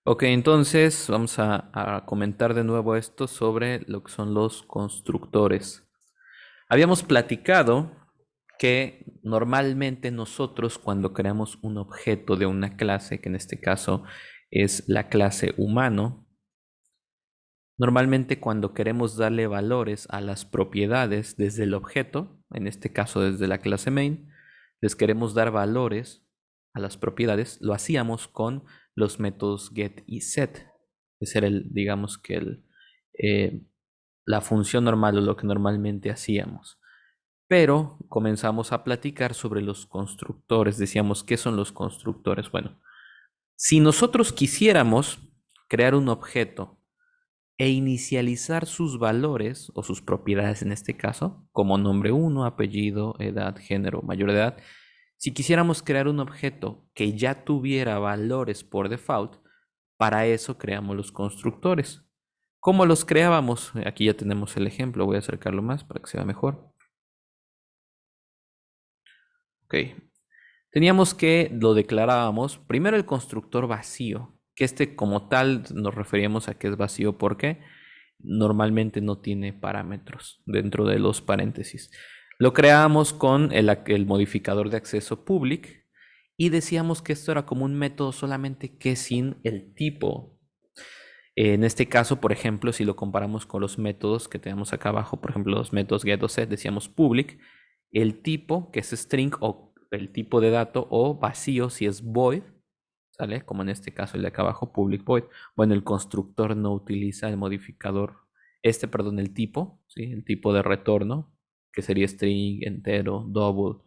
Ok, entonces vamos a comentar de nuevo esto sobre lo que son los constructores. Habíamos platicado que normalmente nosotros cuando creamos un objeto de una clase, que en este caso es la clase humano, normalmente cuando queremos darle valores a las propiedades desde el objeto, en este caso desde la clase main, les queremos dar valores a las propiedades, lo hacíamos con los métodos get y set. Ese era digamos que eh, la función normal o lo que normalmente hacíamos. Pero comenzamos a platicar sobre los constructores. Decíamos, ¿qué son los constructores? Bueno, si nosotros quisiéramos crear un objeto e inicializar sus valores o sus propiedades en este caso, como nombre uno, apellido, edad, género, mayor de edad, si quisiéramos crear un objeto que ya tuviera valores por default, para eso creamos los constructores. ¿Cómo los creábamos? Aquí ya tenemos el ejemplo, voy a acercarlo más para que se vea mejor. Ok. Teníamos que lo declarábamos primero el constructor vacío, que este como tal nos referíamos a que es vacío porque normalmente no tiene parámetros dentro de los paréntesis. Lo creábamos con el modificador de acceso public y decíamos que esto era como un método solamente que sin el tipo. En este caso, por ejemplo, si lo comparamos con los métodos que tenemos acá abajo, por ejemplo, los métodos get o set, decíamos public, el tipo que es string o el tipo de dato o vacío si es void, ¿sale? Como en este caso el de acá abajo, public void. Bueno, el constructor no utiliza el modificador, perdón, el tipo, ¿sí? El tipo de retorno, que sería string, entero, double,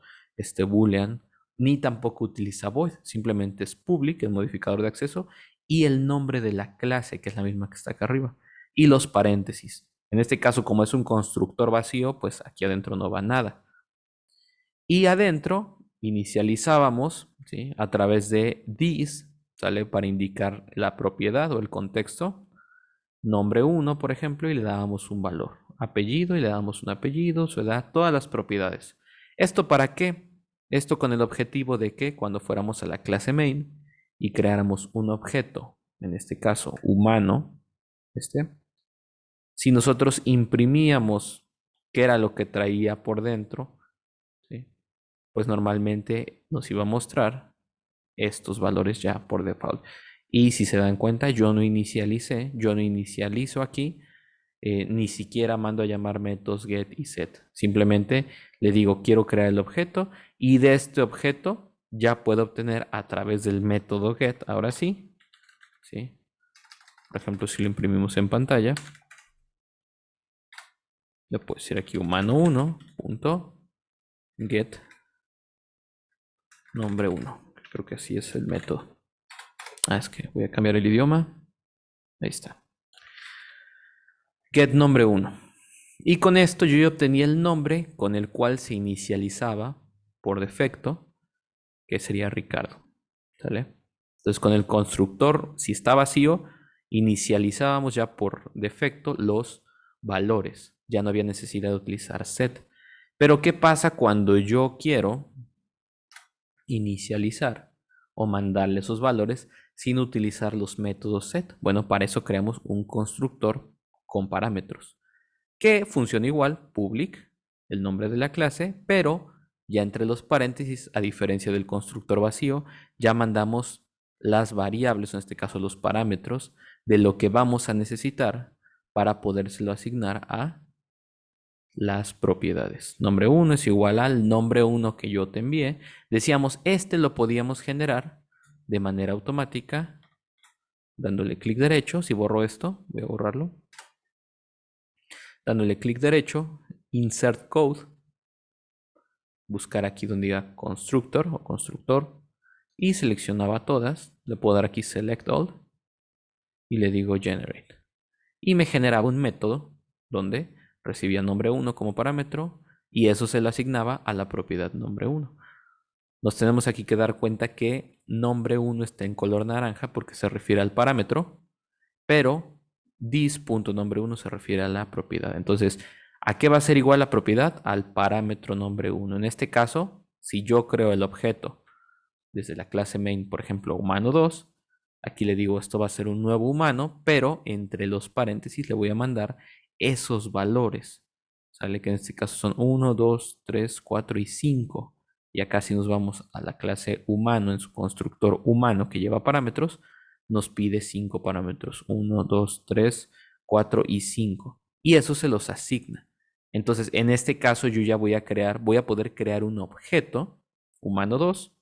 boolean, ni tampoco utiliza void, simplemente es public, el modificador de acceso, y el nombre de la clase, que es la misma que está acá arriba, y los paréntesis. En este caso, como es un constructor vacío, pues aquí adentro no va nada. Y adentro inicializábamos, ¿sí? A través de this, ¿sale? Para indicar la propiedad o el contexto. Nombre uno, por ejemplo, y le dábamos un valor. Apellido y le damos un apellido, su edad, todas las propiedades. ¿Esto para qué? Esto con el objetivo de que cuando fuéramos a la clase main y creáramos un objeto, en este caso humano, si nosotros imprimíamos qué era lo que traía por dentro, ¿sí? Pues normalmente nos iba a mostrar estos valores ya por default. Y si se dan cuenta, yo no inicializo aquí, ni siquiera mando a llamar métodos get y set. Simplemente le digo, quiero crear el objeto y de este objeto ya puedo obtener a través del método get, ahora sí, ¿sí? Por ejemplo, si lo imprimimos en pantalla, le puedo decir aquí humano1 punto get nombre 1. Creo que así es el método. Es que voy a cambiar el idioma. Ahí está. Get nombre 1. Y con esto yo ya obtenía el nombre con el cual se inicializaba por defecto, que sería Ricardo. ¿Sale? Entonces con el constructor, si está vacío, inicializábamos ya por defecto los valores. Ya no había necesidad de utilizar set. Pero ¿qué pasa cuando yo quiero inicializar o mandarle esos valores sin utilizar los métodos set? Bueno, para eso creamos un constructor con parámetros que funciona igual, public, el nombre de la clase, pero ya entre los paréntesis, a diferencia del constructor vacío, ya mandamos las variables, en este caso los parámetros, de lo que vamos a necesitar para podérselo asignar a las propiedades. Nombre 1 es igual al nombre 1 que yo te envié. Decíamos, lo podíamos generar de manera automática dándole clic derecho. Si borro esto, voy a borrarlo. Dándole clic derecho, insert code, buscar aquí donde diga constructor o constructor y seleccionaba todas. Le puedo dar aquí select all y le digo generate. Y me generaba un método donde recibía nombre 1 como parámetro y eso se lo asignaba a la propiedad nombre 1. Nos tenemos aquí que dar cuenta que nombre 1 está en color naranja porque se refiere al parámetro, pero this.nombre1 se refiere a la propiedad. Entonces, ¿a qué va a ser igual la propiedad? Al parámetro nombre 1. En este caso, si yo creo el objeto desde la clase main, por ejemplo, humano 2, Aquí le digo, esto va a ser un nuevo humano, pero entre los paréntesis le voy a mandar esos valores. Sale que en este caso son 1, 2, 3, 4 y 5. Y acá si nos vamos a la clase humano en su constructor humano que lleva parámetros, nos pide 5 parámetros. 1, 2, 3, 4 y 5. Y eso se los asigna. Entonces, en este caso yo ya voy a poder crear un objeto, humano 2,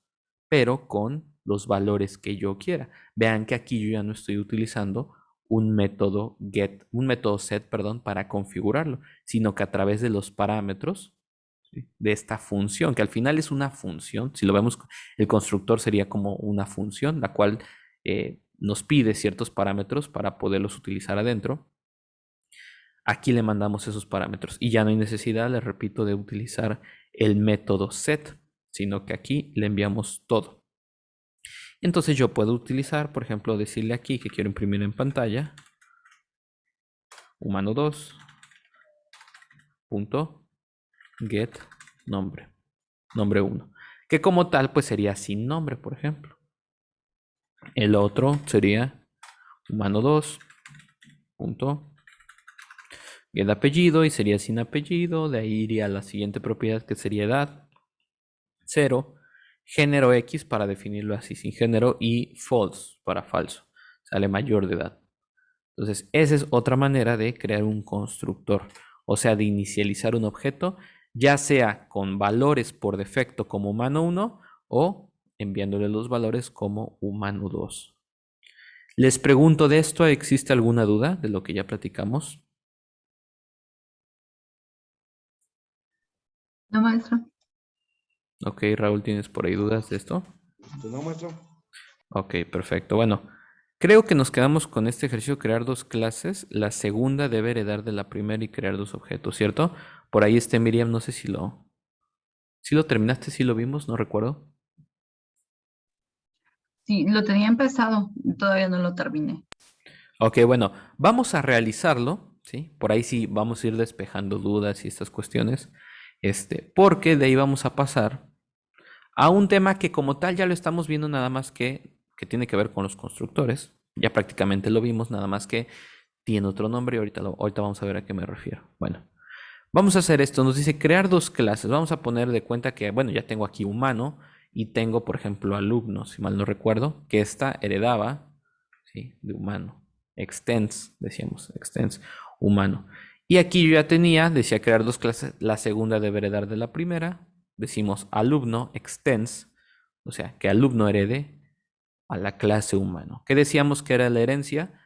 pero con los valores que yo quiera. Vean que aquí yo ya no estoy utilizando un método get, un método set, perdón, para configurarlo, sino que a través de los parámetros, ¿sí?, de esta función, que al final es una función. Si lo vemos, el constructor sería como una función, la cual nos pide ciertos parámetros para poderlos utilizar adentro. Aquí le mandamos esos parámetros y ya no hay necesidad, les repito, de utilizar el método set, sino que aquí le enviamos todo. Entonces yo puedo utilizar, por ejemplo, decirle aquí que quiero imprimir en pantalla humano 2 punto get nombre, nombre 1, que como tal pues sería sin nombre, por ejemplo. El otro sería humano 2 punto get apellido y sería sin apellido. De ahí iría a la siguiente propiedad, que sería edad 0, género X para definirlo así sin género y false para falso, sale mayor de edad. Entonces, esa es otra manera de crear un constructor, o sea, de inicializar un objeto, ya sea con valores por defecto como humano 1 o enviándole los valores como humano 2. Les pregunto de esto, ¿existe alguna duda de lo que ya platicamos? No, maestro. Ok, Raúl, ¿tienes por ahí dudas de esto? No, maestro. Ok, perfecto. Bueno, creo que nos quedamos con este ejercicio, crear dos clases. La segunda debe heredar de la primera y crear dos objetos, ¿cierto? Por ahí Miriam, no sé si lo terminaste, si lo vimos, no recuerdo. Sí, lo tenía empezado, todavía no lo terminé. Ok, bueno, vamos a realizarlo, ¿sí? Por ahí sí vamos a ir despejando dudas y estas cuestiones, porque de ahí vamos a pasar a un tema que como tal ya lo estamos viendo, nada más que tiene que ver con los constructores. Ya prácticamente lo vimos, nada más que tiene otro nombre y ahorita vamos a ver a qué me refiero. Bueno, vamos a hacer esto. Nos dice crear dos clases. Vamos a poner de cuenta que, bueno, ya tengo aquí humano y tengo, por ejemplo, alumno, si mal no recuerdo, que esta heredaba, ¿sí?, de humano. Extends, decíamos, extends, humano. Y aquí yo ya tenía, decía crear dos clases. La segunda debe heredar de la primera. Decimos alumno extends, o sea, que alumno herede a la clase humano. ¿Qué decíamos que era la herencia?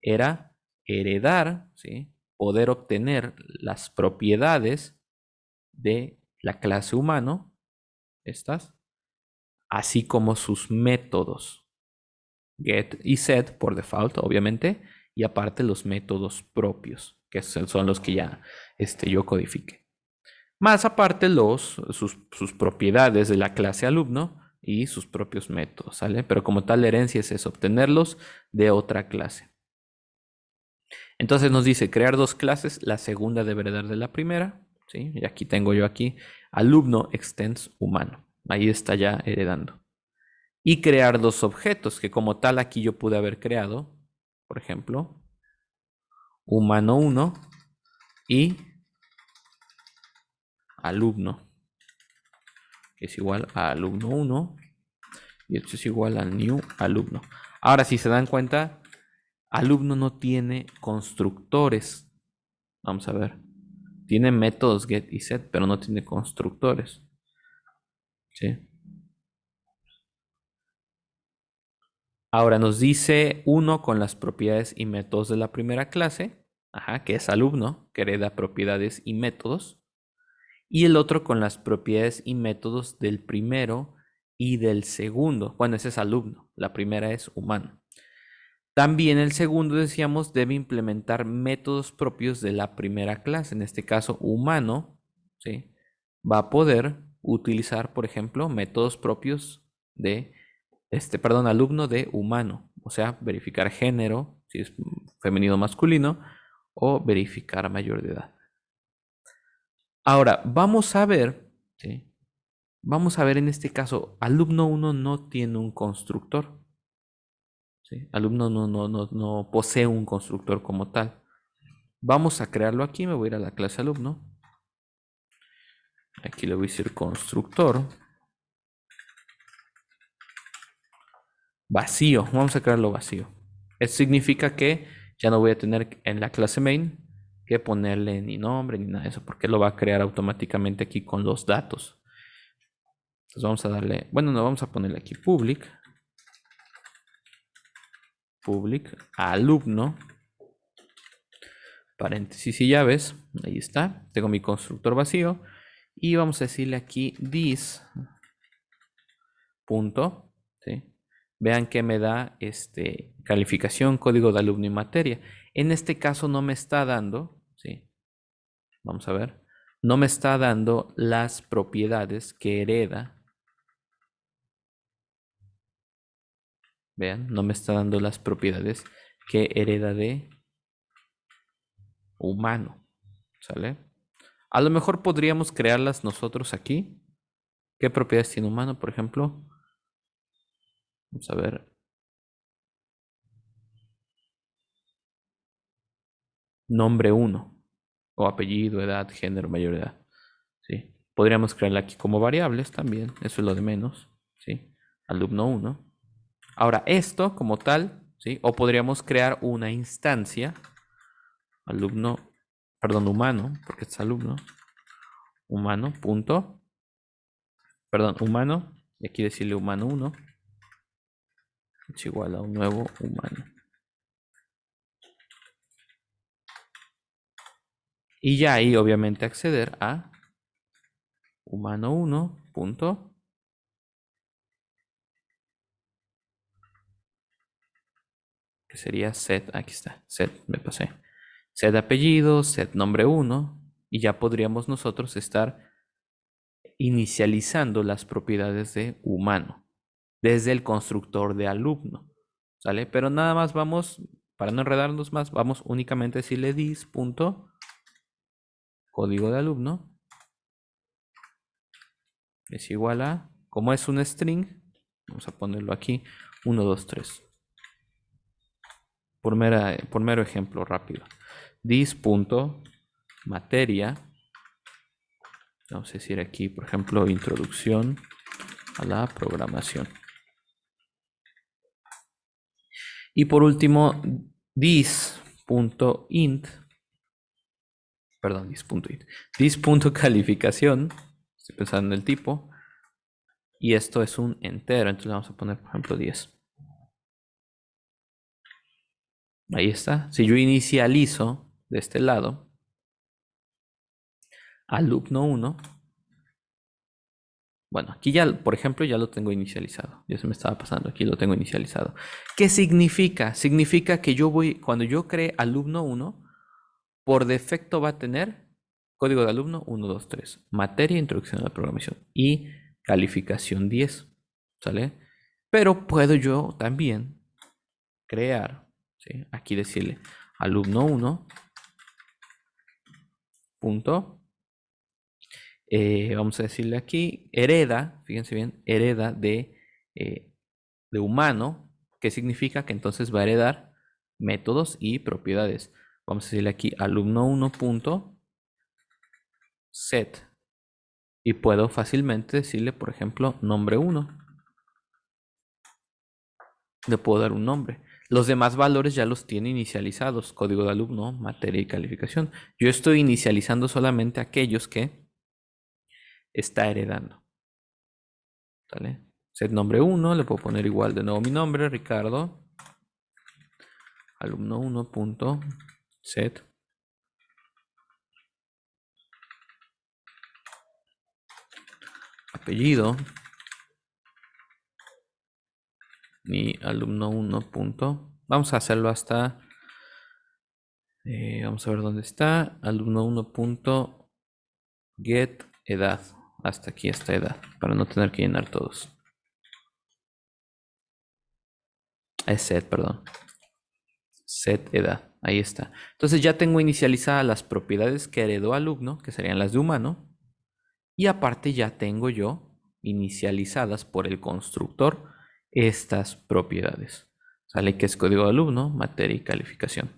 Era heredar, ¿sí?, poder obtener las propiedades de la clase humano, estas, así como sus métodos, get y set por default, obviamente, y aparte los métodos propios, que son los que ya yo codifique. Más aparte sus propiedades de la clase alumno y sus propios métodos, ¿sale? Pero como tal, la herencia es obtenerlos de otra clase. Entonces nos dice crear dos clases, la segunda debe heredar de la primera, ¿sí? Y aquí tengo yo aquí alumno extends humano. Ahí está ya heredando. Y crear dos objetos, que como tal aquí yo pude haber creado, por ejemplo, humano 1 y alumno, que es igual a alumno 1 y esto es igual al new alumno. Ahora, si se dan cuenta, alumno no tiene constructores. Vamos a ver. Tiene métodos get y set, pero no tiene constructores. ¿Sí? Ahora nos dice uno con las propiedades y métodos de la primera clase, que es alumno, que hereda propiedades y métodos, y el otro con las propiedades y métodos del primero y del segundo. Bueno, ese es alumno, la primera es humano. También el segundo, decíamos, debe implementar métodos propios de la primera clase. En este caso, humano, ¿sí?, va a poder utilizar, por ejemplo, métodos propios de, alumno de humano. O sea, verificar género, si es femenino o masculino, o verificar mayor de edad. Ahora, vamos a ver, ¿sí? Vamos a ver en este caso, alumno 1 no tiene un constructor. ¿sí? Alumno no posee un constructor como tal. Vamos a crearlo aquí. Me voy a ir a la clase alumno. Aquí le voy a decir constructor vacío. Vamos a crearlo vacío. Esto significa que ya no voy a tener en la clase main que ponerle ni nombre ni nada de eso, porque lo va a crear automáticamente aquí con los datos. Entonces vamos a darle, bueno, no, vamos a ponerle aquí public alumno, paréntesis y llaves. Ahí está. Tengo mi constructor vacío. Y vamos a decirle aquí this punto, ¿sí? Vean que me da calificación, código de alumno y materia. En este caso no me está dando, ¿sí? Vamos a ver. No me está dando las propiedades que hereda. Vean, no me está dando las propiedades que hereda de humano. ¿Sale? A lo mejor podríamos crearlas nosotros aquí. ¿Qué propiedades tiene humano, por ejemplo? Vamos a ver. Nombre 1. O apellido, edad, género, mayor edad. ¿Sí? Podríamos crearla aquí como variables también. Eso es lo de menos. ¿Sí? Alumno 1. Ahora, esto como tal, ¿sí? O podríamos crear una instancia. Alumno, perdón, humano, porque es alumno. Humano, punto. Perdón, humano. Y aquí decirle humano 1. Es igual a un nuevo humano. Y ya ahí obviamente acceder a humano 1 punto, que sería set, aquí está, set, me pasé, set apellido, set nombre 1, y ya podríamos nosotros estar inicializando las propiedades de humano desde el constructor de alumno, ¿sale? Pero nada más vamos, para no enredarnos más, vamos únicamente a decirle this punto código de alumno es igual a, como es un string, vamos a ponerlo aquí, 1, 2, 3. Por mero ejemplo rápido. This.materia. Vamos a decir aquí, por ejemplo, introducción a la programación. Y por último, this.int. Perdón, this.int. This.calificación. Estoy pensando en el tipo. Y esto es un entero. Entonces vamos a poner, por ejemplo, 10. Ahí está. Si yo inicializo de este lado, alumno 1. Bueno, aquí ya, por ejemplo, ya lo tengo inicializado. Ya se me estaba pasando. Aquí lo tengo inicializado. ¿Qué significa? Significa que yo voy, cuando yo cree alumno 1, por defecto va a tener código de alumno 1, 2, 3. Materia, introducción a la programación. Y calificación 10. ¿Sale? Pero puedo yo también crear, ¿sí? Aquí decirle alumno 1 punto. Vamos a decirle aquí, hereda, fíjense bien, hereda de humano, que significa que entonces va a heredar métodos y propiedades. Vamos a decirle aquí alumno 1 punto set. Y puedo fácilmente decirle, por ejemplo, nombre 1. Le puedo dar un nombre. Los demás valores ya los tiene inicializados. Código de alumno, materia y calificación. Yo estoy inicializando solamente aquellos que está heredando. ¿Vale? Set nombre 1, le puedo poner igual de nuevo mi nombre, Ricardo. Alumno 1 punto set apellido. Mi alumno 1 punto. Vamos a hacerlo hasta. Vamos a ver dónde está. Alumno 1 punto get edad. Hasta aquí esta edad. Para no tener que llenar todos. Es set, perdón. Set edad. Ahí está. Entonces ya tengo inicializadas las propiedades que heredó alumno, que serían las de humano. Y aparte ya tengo yo inicializadas por el constructor estas propiedades. Sale que es código de alumno, materia y calificación.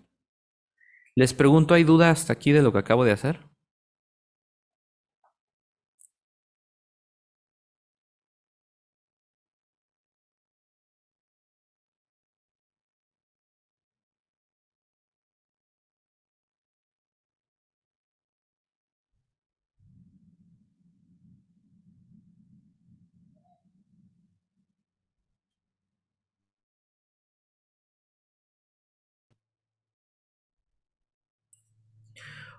Les pregunto, ¿hay duda hasta aquí de lo que acabo de hacer?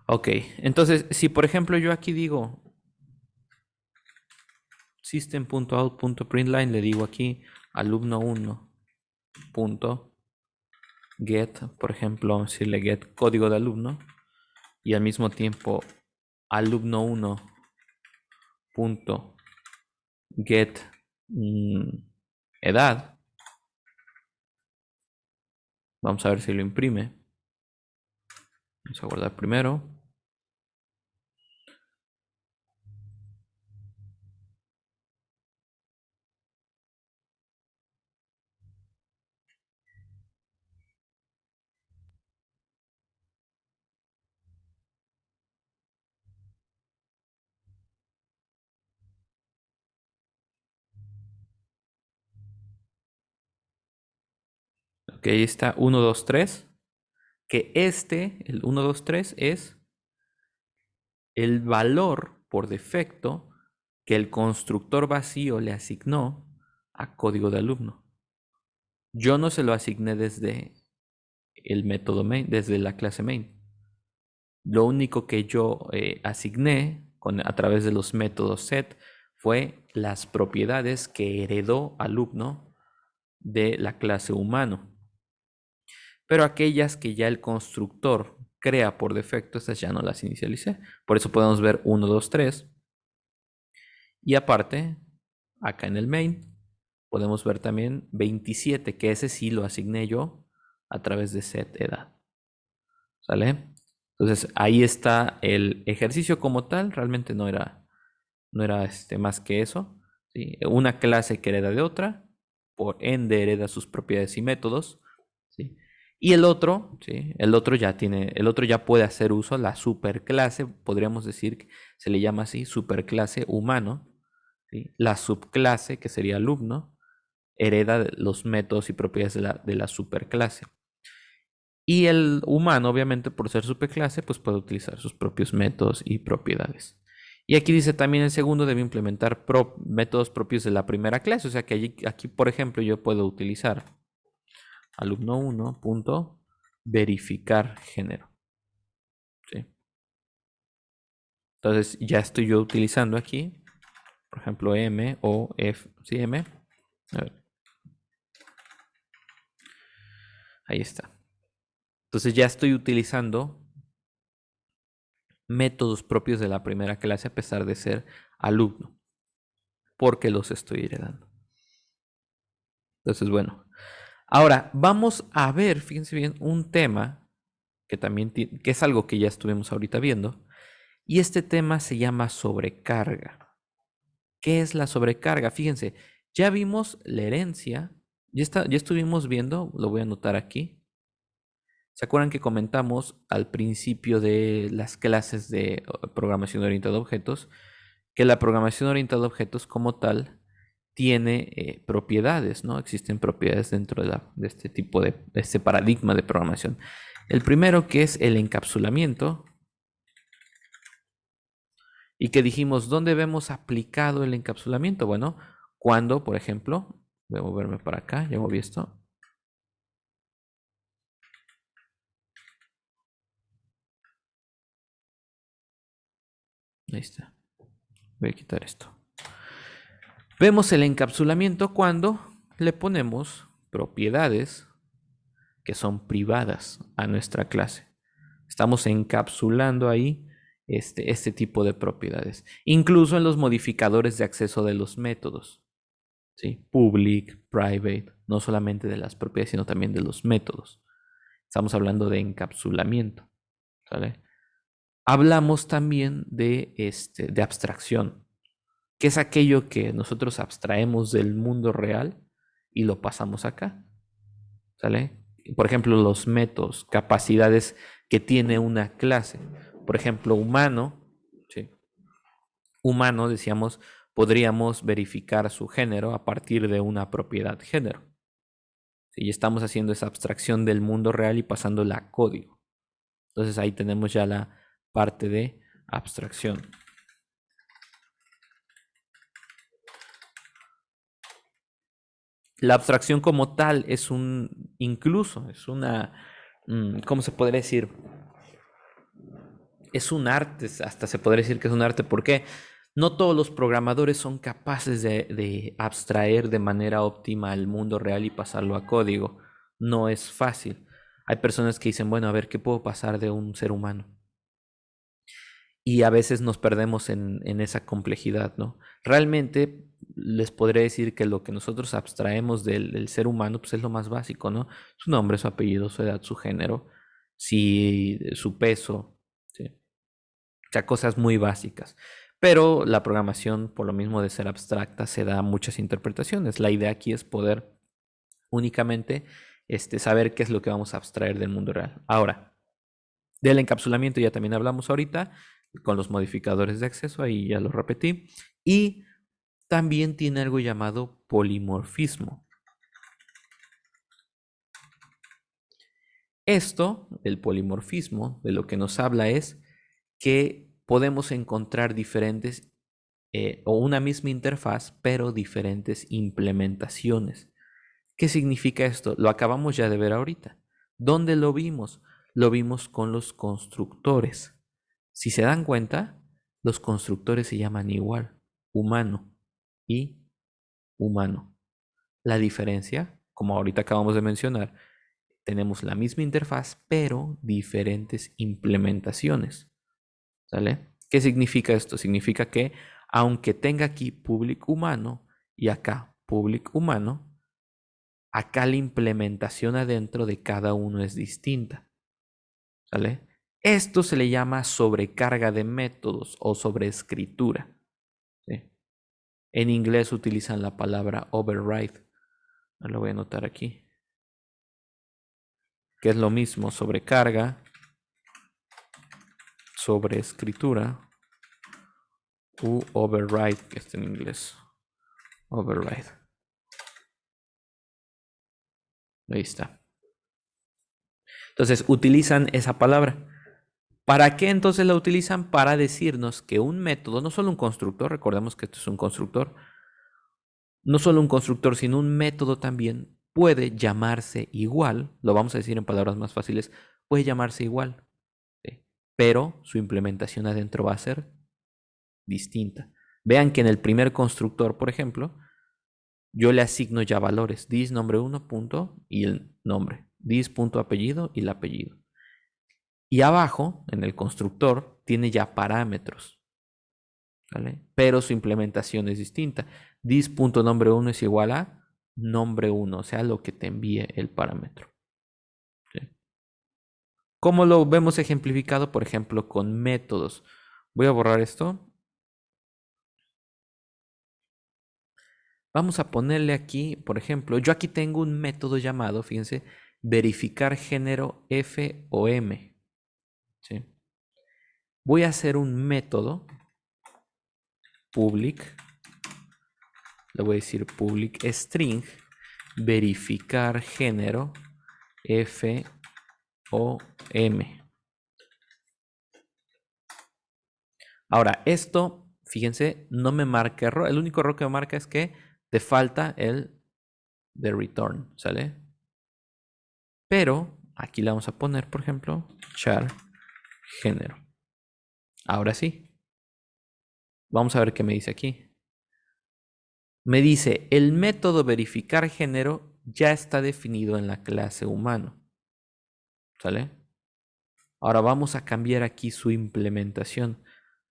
Ok, entonces, si por ejemplo yo aquí digo system.out.println, le digo aquí alumno1.get, por ejemplo, vamos a decirle get código de alumno, y al mismo tiempo alumno1.get edad. Vamos a ver si lo imprime. Vamos a guardar primero. Ok, ahí está 1, 2, 3. Que el 1, 2, 3 es el valor por defecto que el constructor vacío le asignó a código de alumno. Yo no se lo asigné desde el método main, desde la clase main. Lo único que yo asigné a través de los métodos set fue las propiedades que heredó alumno de la clase humano. Pero aquellas que ya el constructor crea por defecto, estas ya no las inicialicé. Por eso podemos ver 1, 2, 3. Y aparte, acá en el main, podemos ver también 27, que ese sí lo asigné yo a través de set edad. ¿Sale? Entonces ahí está el ejercicio como tal. Realmente no era más que eso. ¿Sí? Una clase que hereda de otra, por ende hereda sus propiedades y métodos. ¿Sí? Y el otro, ¿sí? El otro ya puede hacer uso la superclase, podríamos decir que se le llama así, superclase humano. ¿Sí? La subclase, que sería alumno, hereda los métodos y propiedades de la superclase. Y el humano, obviamente, por ser superclase, pues puede utilizar sus propios métodos y propiedades. Y aquí dice también el segundo debe implementar métodos propios de la primera clase. O sea que aquí, por ejemplo, yo puedo utilizar alumno1.verificar género. ¿Sí? Entonces ya estoy yo utilizando aquí, por ejemplo, M o F, ¿sí? M. A ver. Ahí está. Entonces ya estoy utilizando métodos propios de la primera clase a pesar de ser alumno, porque los estoy heredando. Entonces, bueno. Ahora, vamos a ver, fíjense bien, un tema que también que es algo que ya estuvimos ahorita viendo, y este tema se llama sobrecarga. ¿Qué es la sobrecarga? Fíjense, ya vimos la herencia, ya estuvimos viendo, lo voy a anotar aquí. ¿Se acuerdan que comentamos al principio de las clases de programación orientada a objetos que la programación orientada a objetos como tal tiene propiedades, ¿no? Existen propiedades dentro de este tipo de este paradigma de programación. El primero que es el encapsulamiento y que dijimos, ¿dónde vemos aplicado el encapsulamiento? Bueno, cuando, por ejemplo, voy a moverme para acá, ya moví esto. Ahí está. Voy a quitar esto. Vemos el encapsulamiento cuando le ponemos propiedades que son privadas a nuestra clase. Estamos encapsulando ahí este tipo de propiedades. Incluso en los modificadores de acceso de los métodos. ¿Sí? Public, private, no solamente de las propiedades, sino también de los métodos. Estamos hablando de encapsulamiento. ¿Sale? Hablamos también de abstracción, que es aquello que nosotros abstraemos del mundo real y lo pasamos acá. ¿sale? Por ejemplo, los métodos, capacidades que tiene una clase. Por ejemplo, humano, ¿sí? Humano, decíamos, podríamos verificar su género a partir de una propiedad género. ¿Sí? Y estamos haciendo esa abstracción del mundo real y pasándola a código. Entonces ahí tenemos ya la parte de abstracción. La abstracción como tal es incluso, es una, ¿cómo se podría decir? Es un arte, hasta se podría decir que es un arte, porque no todos los programadores son capaces de abstraer de manera óptima el mundo real y pasarlo a código. No es fácil. Hay personas que dicen, bueno, a ver, ¿qué puedo pasar de un ser humano? Y a veces nos perdemos en esa complejidad, ¿no? Realmente les podría decir que lo que nosotros abstraemos del ser humano, pues es lo más básico, ¿no? Su nombre, su apellido, su edad, su género, si, su peso, ¿sí? O sea, cosas muy básicas. Pero la programación, por lo mismo de ser abstracta, se da muchas interpretaciones. La idea aquí es poder únicamente saber qué es lo que vamos a abstraer del mundo real. Ahora, del encapsulamiento ya también hablamos ahorita, con los modificadores de acceso, ahí ya lo repetí. Y también tiene algo llamado polimorfismo. Esto, el polimorfismo, de lo que nos habla es que podemos encontrar diferentes o una misma interfaz, pero diferentes implementaciones. ¿Qué significa esto? Lo acabamos ya de ver ahorita. ¿Dónde lo vimos? Lo vimos con los constructores. Si se dan cuenta, los constructores se llaman igual, humano y humano. La diferencia, como ahorita acabamos de mencionar, tenemos la misma interfaz, pero diferentes implementaciones. ¿Sale? ¿Qué significa esto? Significa que aunque tenga aquí public humano y acá public humano, acá la implementación adentro de cada uno es distinta. ¿Sale? Esto se le llama sobrecarga de métodos o sobreescritura. ¿Sí? En inglés utilizan la palabra override. Lo voy a anotar aquí. Que es lo mismo, sobrecarga, sobreescritura u override, que está en inglés. Override. Ahí está. Entonces utilizan esa palabra. ¿Para qué entonces la utilizan? Para decirnos que un método, no solo un constructor, recordemos que esto es un constructor, no solo un constructor, sino un método también puede llamarse igual, lo vamos a decir en palabras más fáciles, puede llamarse igual, ¿sí? Pero su implementación adentro va a ser distinta. Vean que en el primer constructor, por ejemplo, yo le asigno ya valores, dis nombre 1 punto y el nombre, dis punto apellido y el apellido. Y abajo, en el constructor, tiene ya parámetros, ¿vale? Pero su implementación es distinta. Dis.nombre1 es igual a nombre1, o sea, lo que te envíe el parámetro. ¿Sí? ¿Cómo lo vemos ejemplificado? Por ejemplo, con métodos. Voy a borrar esto. Vamos a ponerle aquí, por ejemplo, yo aquí tengo un método llamado, fíjense, verificar género F o M. ¿Sí? Voy a hacer un método public, le voy a decir public string, verificar género F o M. Ahora, esto, fíjense, no me marca error. El único error que me marca es que te falta el de return, ¿sale? Pero aquí le vamos a poner, por ejemplo, char género. Ahora sí. Vamos a ver qué me dice aquí. Me dice, el método verificar género ya está definido en la clase humano. ¿Sale? Ahora vamos a cambiar aquí su implementación.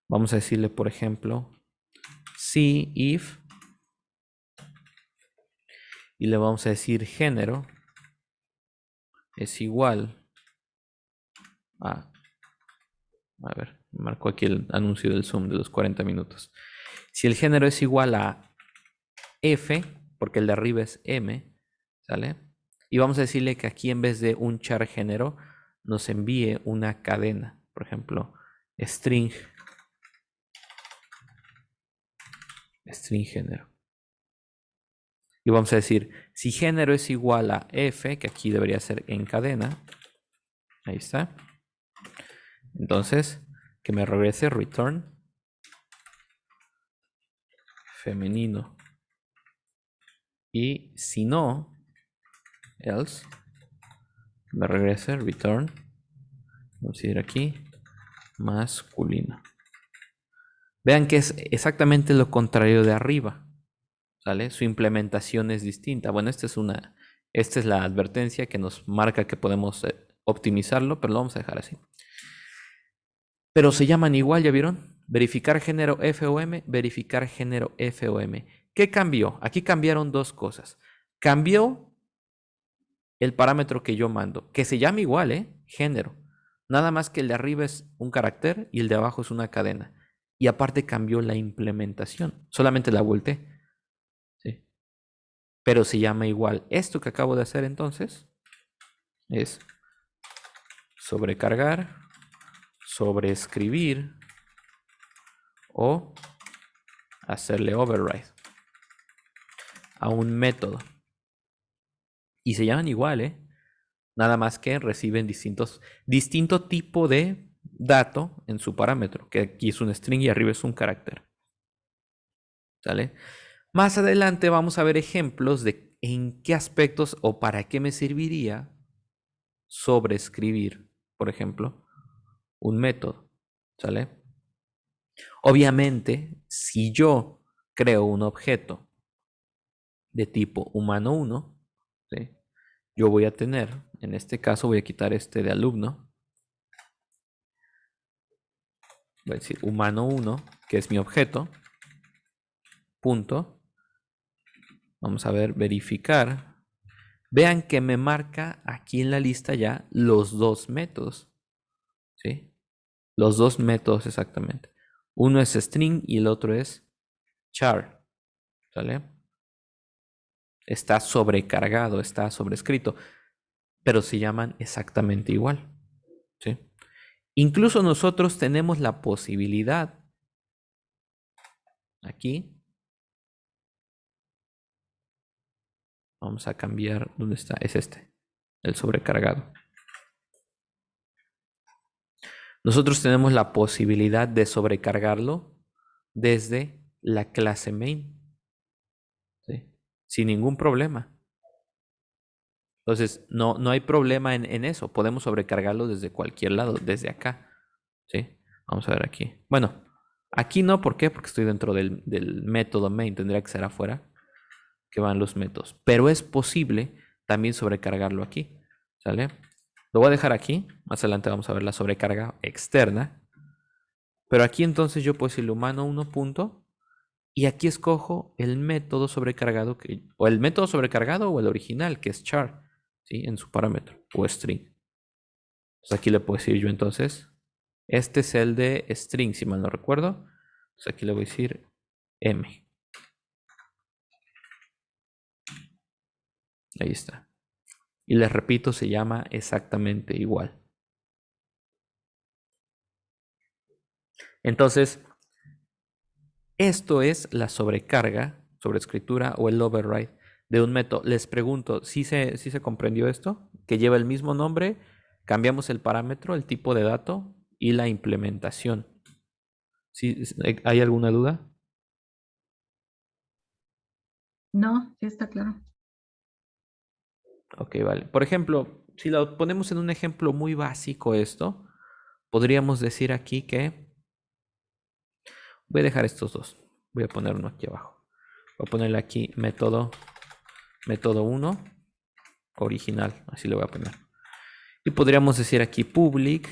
Vamos a decirle, por ejemplo, si if, y le vamos a decir género es igual a ver, me marcó aquí el anuncio del Zoom de los 40 minutos. Si el género es igual a F, porque el de arriba es M, ¿sale? Y vamos a decirle que aquí en vez de un char género nos envíe una cadena. Por ejemplo, string género. Y vamos a decir, si género es igual a f, que aquí debería ser en cadena, ahí está. Entonces, que me regrese return femenino. Y si no, else, me regrese return, vamos a ir aquí, masculino. Vean que es exactamente lo contrario de arriba, ¿sale? Su implementación es distinta. Bueno, esta es la advertencia que nos marca que podemos optimizarlo, pero lo vamos a dejar así. Pero se llaman igual, ¿ya vieron? Verificar género FOM, verificar género FOM. ¿Qué cambió? Aquí cambiaron dos cosas. Cambió el parámetro que yo mando, que se llama igual, género. Nada más que el de arriba es un carácter y el de abajo es una cadena. Y aparte cambió la implementación. Solamente la volteé. ¿Sí? Pero se llama igual. Esto que acabo de hacer entonces es sobrecargar, sobreescribir o hacerle override a un método. Y se llaman igual, nada más que reciben distinto tipo de dato en su parámetro, que aquí es un string y arriba es un carácter. ¿Sale? Más adelante vamos a ver ejemplos de en qué aspectos o para qué me serviría sobreescribir, por ejemplo, un método. ¿Sale? Obviamente, si yo creo un objeto de tipo humano1, ¿sí? Yo voy a tener, en este caso voy a quitar este de alumno, voy a decir humano1, que es mi objeto, punto, vamos a ver, verificar. Vean que me marca aquí en la lista ya los dos métodos, ¿sí? Los dos métodos exactamente. Uno es string y el otro es char, ¿sale? Está sobrecargado, está sobrescrito, pero se llaman exactamente igual, ¿sí? Incluso nosotros tenemos la posibilidad aquí. Vamos a cambiar. ¿Dónde está? Es este, el sobrecargado. Nosotros tenemos la posibilidad de sobrecargarlo desde la clase main, ¿sí? Sin ningún problema. Entonces, no hay problema en eso. Podemos sobrecargarlo desde cualquier lado, desde acá, ¿sí? Vamos a ver aquí. Bueno, aquí no, ¿por qué? Porque estoy dentro del método main. Tendría que ser afuera que van los métodos. Pero es posible también sobrecargarlo aquí, ¿sale? Lo voy a dejar aquí. Más adelante vamos a ver la sobrecarga externa. Pero aquí entonces yo puedo decirle humano1 punto. Y aquí escojo el método sobrecargado, o el método sobrecargado o el original, que es char, ¿sí? En su parámetro, o string. Entonces aquí le puedo decir yo entonces, este es el de string, si mal no recuerdo. Entonces aquí le voy a decir m. Ahí está. Y les repito, se llama exactamente igual. Entonces, esto es la sobrecarga, sobreescritura o el override de un método. Les pregunto, ¿sí se comprendió esto? Que lleva el mismo nombre, cambiamos el parámetro, el tipo de dato y la implementación. ¿Sí, hay alguna duda? No, sí está claro. Ok, vale. Por ejemplo, si lo ponemos en un ejemplo muy básico esto, podríamos decir aquí que voy a dejar estos dos. Voy a poner uno aquí abajo. Voy a ponerle aquí método 1 original. Así le voy a poner. Y podríamos decir aquí public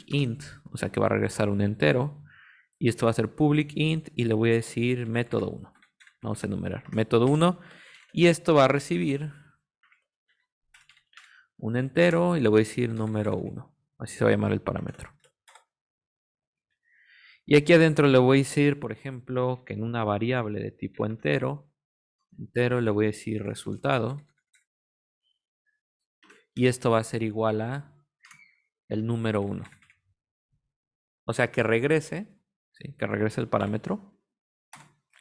int, o sea que va a regresar un entero. Y esto va a ser public int y le voy a decir método 1. Vamos a enumerar método 1. Y esto va a recibir un entero y le voy a decir número 1. Así se va a llamar el parámetro. Y aquí adentro le voy a decir, por ejemplo, que en una variable de tipo entero le voy a decir resultado. Y esto va a ser igual a el número 1. O sea, que regrese, ¿sí? Que regrese el parámetro.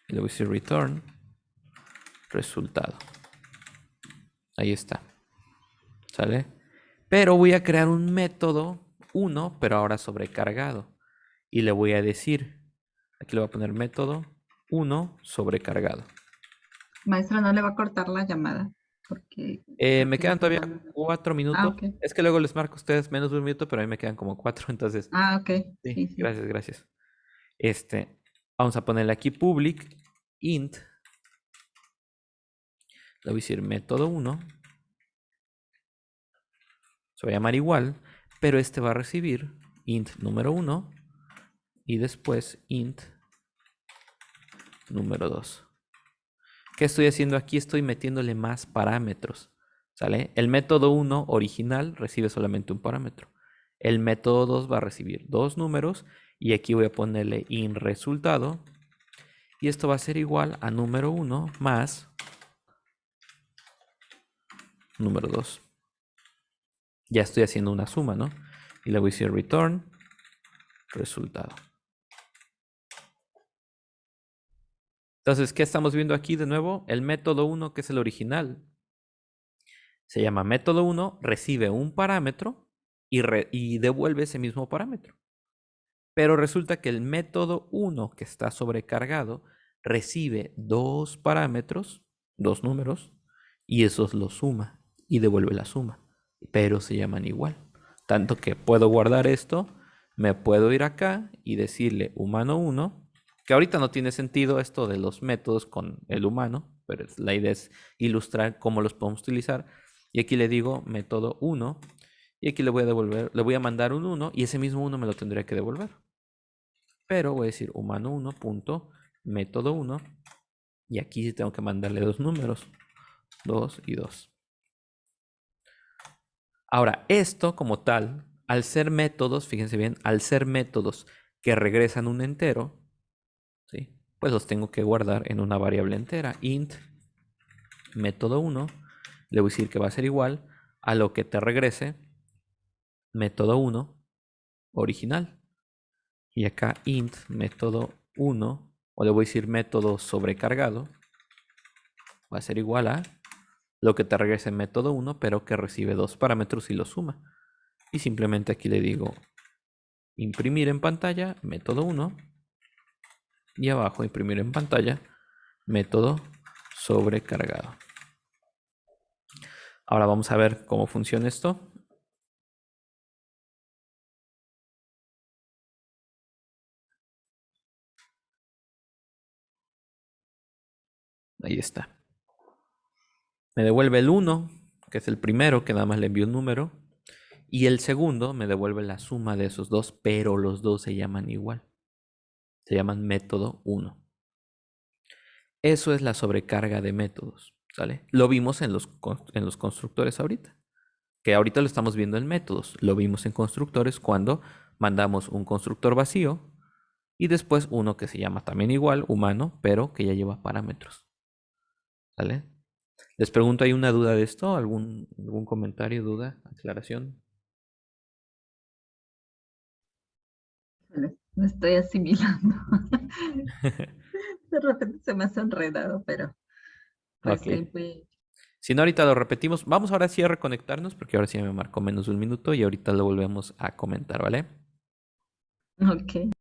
Y le voy a decir return resultado. Ahí está. ¿Sale? Pero voy a crear un método 1, pero ahora sobrecargado. Y le voy a decir, aquí le voy a poner método 1 sobrecargado. Maestra, no le va a cortar la llamada porque creo Me que ya quedan está todavía dando. 4 Ah, minutos. ok. Es que luego les marco a ustedes menos de un minuto, pero a mí me quedan como 4. Entonces, Ah, ok. Sí, sí, sí. gracias, gracias. Vamos a ponerle aquí public int. Le voy a decir método 1. Se va a llamar igual, pero este va a recibir int número 1 y después int número 2. ¿Qué estoy haciendo aquí? Estoy metiéndole más parámetros. ¿Sale? El método 1 original recibe solamente un parámetro. El método 2 va a recibir dos números y aquí voy a ponerle int resultado y esto va a ser igual a número 1 más número 2. Ya estoy haciendo una suma, ¿no? Y le voy a decir return resultado. Entonces, ¿qué estamos viendo aquí de nuevo? El método 1, que es el original, se llama método 1, recibe un parámetro y devuelve ese mismo parámetro. Pero resulta que el método 1, que está sobrecargado, recibe dos parámetros, dos números, y esos los suma y devuelve la suma. Pero se llaman igual. Tanto que puedo guardar esto, me puedo ir acá y decirle humano 1, que ahorita no tiene sentido esto de los métodos con el humano, pero la idea es ilustrar cómo los podemos utilizar. Y aquí le digo método 1 y aquí le voy a devolver, le voy a mandar un 1 y ese mismo 1 me lo tendría que devolver. Pero voy a decir humano 1 punto método 1 y aquí sí tengo que mandarle dos números, 2 y 2. Ahora, esto como tal, al ser métodos, fíjense bien, al ser métodos que regresan un entero, ¿sí? Pues los tengo que guardar en una variable entera. Int método 1, le voy a decir que va a ser igual a lo que te regrese método 1 original. Y acá int método 1, o le voy a decir método sobrecargado, va a ser igual a lo que te regrese método 1, pero que recibe dos parámetros y los suma. Y simplemente aquí le digo imprimir en pantalla método 1 y abajo imprimir en pantalla método sobrecargado. Ahora vamos a ver cómo funciona esto. Ahí está. Me devuelve el 1, que es el primero, que nada más le envío un número. Y el segundo me devuelve la suma de esos dos, pero los dos se llaman igual. Se llaman método 1. Eso es la sobrecarga de métodos, ¿sale? Lo vimos en los constructores ahorita. Que ahorita lo estamos viendo en métodos. Lo vimos en constructores cuando mandamos un constructor vacío y después uno que se llama también igual, humano, pero que ya lleva parámetros. ¿Sale? Les pregunto, ¿hay una duda de esto? ¿Algún comentario, duda, aclaración? No estoy asimilando. De repente se me hace enredado, pero pues Ok. sí, fue. Si no, ahorita lo repetimos. Vamos ahora sí a reconectarnos porque ahora sí me marcó menos de un minuto y ahorita lo volvemos a comentar, ¿vale? Ok.